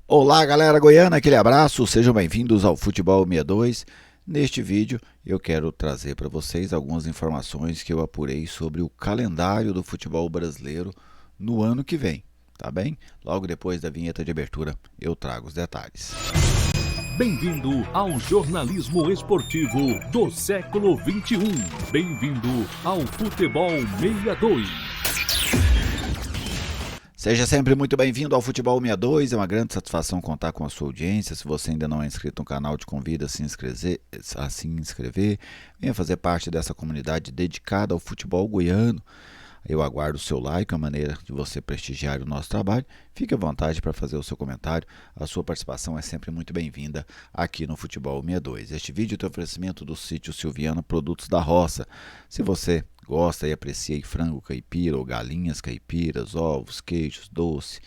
Olá, galera goiana, aquele abraço, sejam bem-vindos ao Futebol 62. Neste vídeo eu quero trazer para vocês algumas informações que eu apurei sobre o calendário do futebol brasileiro no ano que vem, tá bem? Logo depois da vinheta de abertura eu trago os detalhes. Bem-vindo ao jornalismo esportivo do século XXI. Bem-vindo ao Futebol 62. Seja sempre muito bem-vindo ao Futebol 62, é uma grande satisfação contar com a sua audiência. Se você ainda não é inscrito no canal, te convido a se inscrever. Venha fazer parte dessa comunidade dedicada ao futebol goiano. Eu aguardo o seu like, a maneira de você prestigiar o nosso trabalho. Fique à vontade para fazer o seu comentário. A sua participação é sempre muito bem-vinda aqui no Futebol 62. Este vídeo tem oferecimento do sítio Silviana Produtos da Roça. Se você gosta e aprecia frango caipira ou galinhas caipiras, ovos, queijos, doce,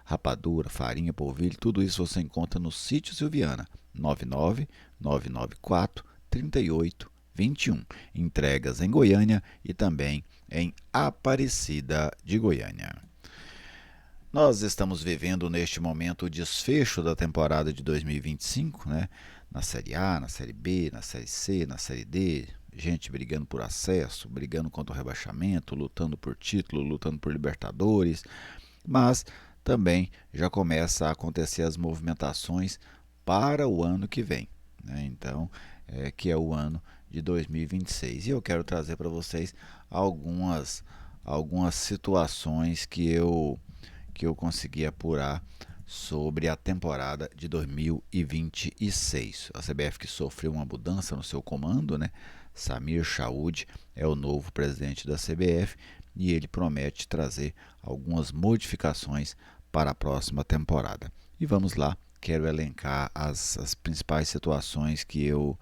rapadura, farinha, polvilho, tudo isso você encontra no sítio Silviana, 99994 3821. Entregas em Goiânia e também em Aparecida de Goiânia. Nós estamos vivendo neste momento o desfecho da temporada de 2025, né? Na Série A, na Série B, na Série C, na Série D, gente brigando por acesso, brigando contra o rebaixamento, lutando por título, lutando por Libertadores, mas também já começa a acontecer as movimentações para o ano que vem, né? Então, que é o ano de 2026. E eu quero trazer para vocês algumas situações que eu consegui apurar sobre a temporada de 2026. A CBF que sofreu uma mudança no seu comando, né? Samir Chaud é o novo presidente da CBF e ele promete trazer algumas modificações para a próxima temporada. E vamos lá, quero elencar as principais situações que eu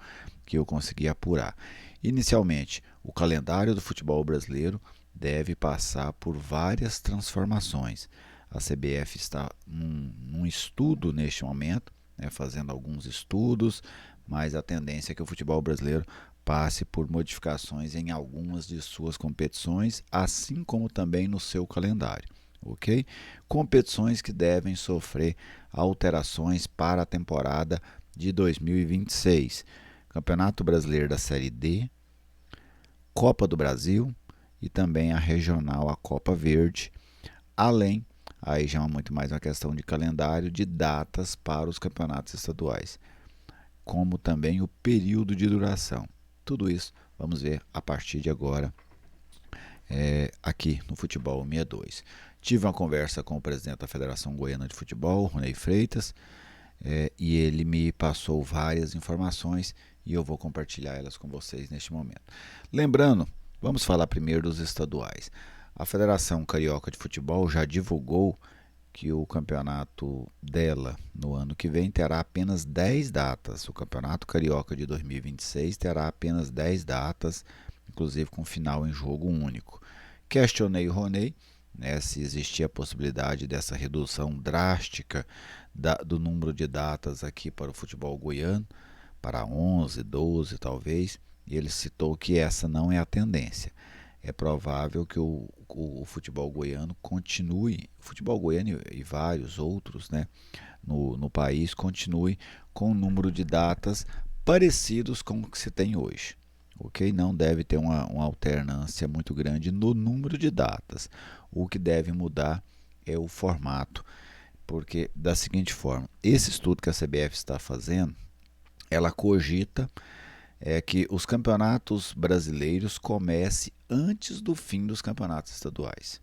consegui apurar. Inicialmente, o calendário do futebol brasileiro deve passar por várias transformações. A CBF está num estudo neste momento, né, fazendo alguns estudos, mas a tendência é que o futebol brasileiro passe por modificações em algumas de suas competições, assim como também no seu calendário. Ok? Competições que devem sofrer alterações para a temporada de 2026. Campeonato Brasileiro da Série D, Copa do Brasil e também a regional, a Copa Verde, além, aí já é muito mais uma questão de calendário, de datas para os campeonatos estaduais, como também o período de duração. Tudo isso vamos ver a partir de agora aqui no Futebol 62. Tive uma conversa com o presidente da Federação Goiana de Futebol, Ronei Freitas, e ele me passou várias informações e eu vou compartilhar elas com vocês neste momento. Lembrando, vamos falar primeiro dos estaduais. A Federação Carioca de Futebol já divulgou que o campeonato dela no ano que vem terá apenas 10 datas. O Campeonato Carioca de 2026 terá apenas 10 datas, inclusive com final em jogo único. Questionei o Ronei, né, se existia a possibilidade dessa redução drástica do número de datas aqui para o futebol goiano, para 11, 12 talvez, e ele citou que essa não é a tendência. É provável que o futebol goiano continue, o futebol goiano e vários outros, né, no país, continue com um número de datas parecidos com o que se tem hoje. Ok? Não deve ter uma alternância muito grande no número de datas. O que deve mudar é o formato, porque da seguinte forma, esse estudo que a CBF está fazendo, ela cogita que os campeonatos brasileiros comecem antes do fim dos campeonatos estaduais.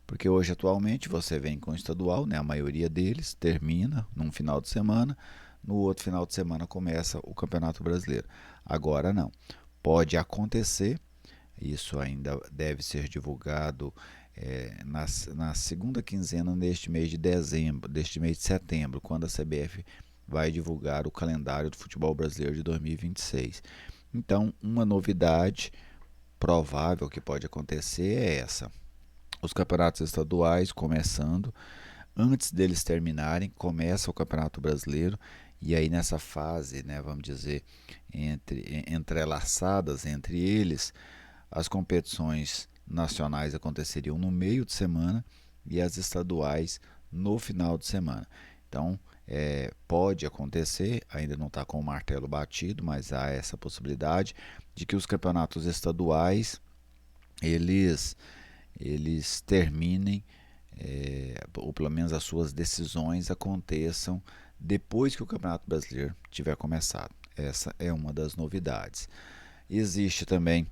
Porque hoje, atualmente, você vem com o estadual, né? A maioria deles termina num final de semana, no outro final de semana começa o Campeonato Brasileiro. Agora não. Pode acontecer, isso ainda deve ser divulgado na segunda quinzena deste mês de dezembro, deste mês de setembro, quando a CBF vai divulgar o calendário do futebol brasileiro de 2026. Então, uma novidade provável que pode acontecer é essa. Os campeonatos estaduais começando, antes deles terminarem, começa o Campeonato Brasileiro, e aí nessa fase, né, vamos dizer, entrelaçadas entre eles, as competições nacionais aconteceriam no meio de semana e as estaduais no final de semana. Então, pode acontecer, ainda não está com o martelo batido, mas há essa possibilidade de que os campeonatos estaduais eles terminem, ou pelo menos as suas decisões aconteçam depois que o Campeonato Brasileiro tiver começado. Essa é uma das novidades. Existe também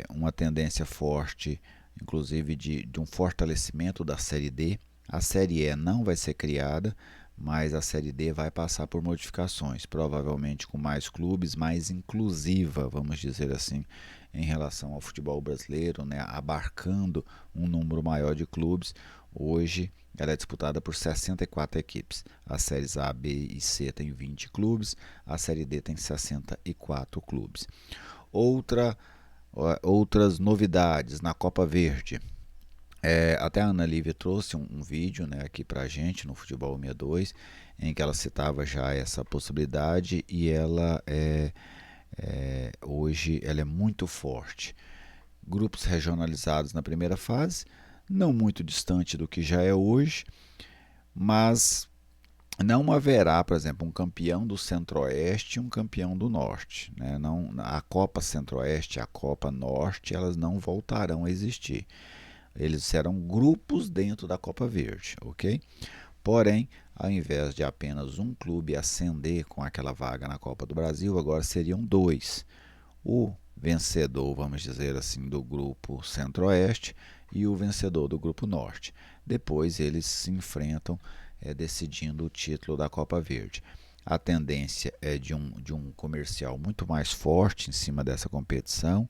uma tendência forte, inclusive de um fortalecimento da Série D. A Série E não vai ser criada, mas a Série D vai passar por modificações, provavelmente com mais clubes, mais inclusiva, vamos dizer assim, em relação ao futebol brasileiro, né, abarcando um número maior de clubes. Hoje ela é disputada por 64 equipes. As séries A, B e C tem 20 clubes, a Série D tem 64 clubes. Outras novidades na Copa Verde. Até a Ana Lívia trouxe um vídeo, né, aqui pra gente no Futebol 62, em que ela citava já essa possibilidade, e ela hoje ela é muito forte. Grupos regionalizados na primeira fase, não muito distante do que já é hoje, mas não haverá, por exemplo, um campeão do Centro-Oeste e um campeão do Norte, né? Não, a Copa Centro-Oeste e a Copa Norte, elas não voltarão a existir. Eles serão grupos dentro da Copa Verde, ok? Porém, ao invés de apenas um clube ascender com aquela vaga na Copa do Brasil, agora seriam dois. O vencedor, vamos dizer assim, do grupo Centro-Oeste e o vencedor do grupo Norte. Depois eles se enfrentam, decidindo o título da Copa Verde. A tendência é de um comercial muito mais forte em cima dessa competição,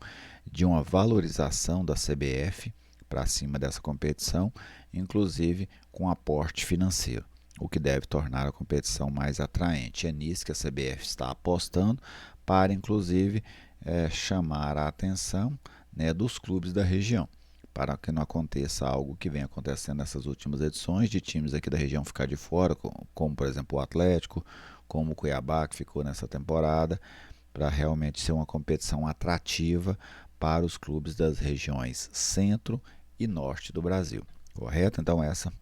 de uma valorização da CBF para cima dessa competição, inclusive com aporte financeiro, o que deve tornar a competição mais atraente. É nisso que a CBF está apostando, para inclusive chamar a atenção, né, dos clubes da região, para que não aconteça algo que vem acontecendo nessas últimas edições, de times aqui da região ficar de fora, como por exemplo o Atlético, como o Cuiabá, que ficou nessa temporada, para realmente ser uma competição atrativa para os clubes das regiões centro e norte do Brasil, correto? Então essa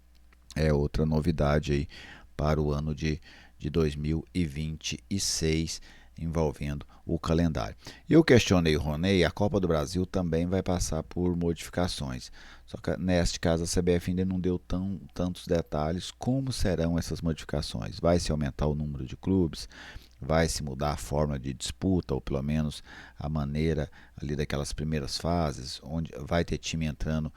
é outra novidade aí para o ano de 2026, envolvendo o calendário. Eu questionei o Ronei, a Copa do Brasil também vai passar por modificações, só que neste caso a CBF ainda não deu tantos detalhes como serão essas modificações. Vai se aumentar o número de clubes, vai se mudar a forma de disputa, ou pelo menos a maneira ali daquelas primeiras fases, onde vai ter time entrando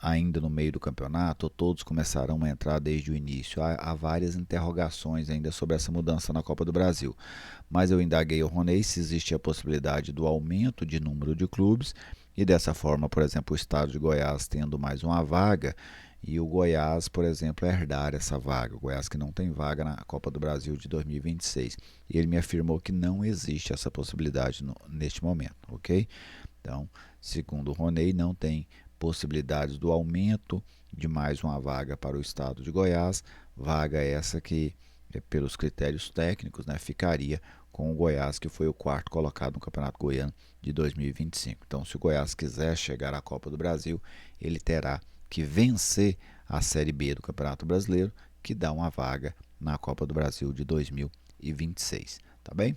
ainda no meio do campeonato, ou todos começarão a entrar desde o início. Há várias interrogações ainda sobre essa mudança na Copa do Brasil. Mas eu indaguei ao Ronei se existe a possibilidade do aumento de número de clubes, e dessa forma, por exemplo, o estado de Goiás tendo mais uma vaga, e o Goiás, por exemplo, herdar essa vaga. O Goiás que não tem vaga na Copa do Brasil de 2026. E ele me afirmou que não existe essa possibilidade neste momento, ok? Então, segundo o Ronei, não tem possibilidades do aumento de mais uma vaga para o estado de Goiás, vaga essa que, pelos critérios técnicos, né, ficaria com o Goiás, que foi o quarto colocado no Campeonato Goiano de 2025. Então, se o Goiás quiser chegar à Copa do Brasil, ele terá que vencer a Série B do Campeonato Brasileiro, que dá uma vaga na Copa do Brasil de 2026, tá bem?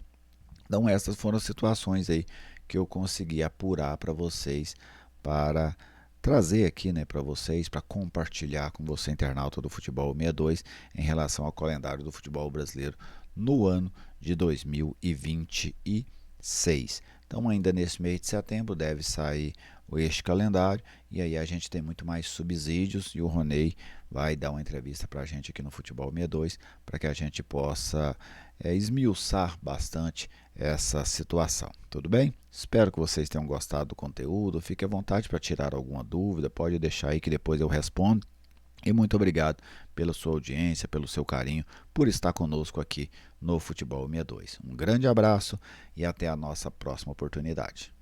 Então essas foram as situações aí que eu consegui apurar para vocês, para trazer aqui, né, para vocês, para compartilhar com você, internauta do Futebol 62, em relação ao calendário do futebol brasileiro no ano de 2026. Então, ainda nesse mês de setembro deve sair este calendário, e aí a gente tem muito mais subsídios, e o Ronei vai dar uma entrevista para a gente aqui no Futebol 62, para que a gente possa esmiuçar bastante essa situação. Tudo bem? Espero que vocês tenham gostado do conteúdo. Fique à vontade para tirar alguma dúvida, pode deixar aí que depois eu respondo. E muito obrigado pela sua audiência, pelo seu carinho, por estar conosco aqui no Futebol 62. Um grande abraço e até a nossa próxima oportunidade.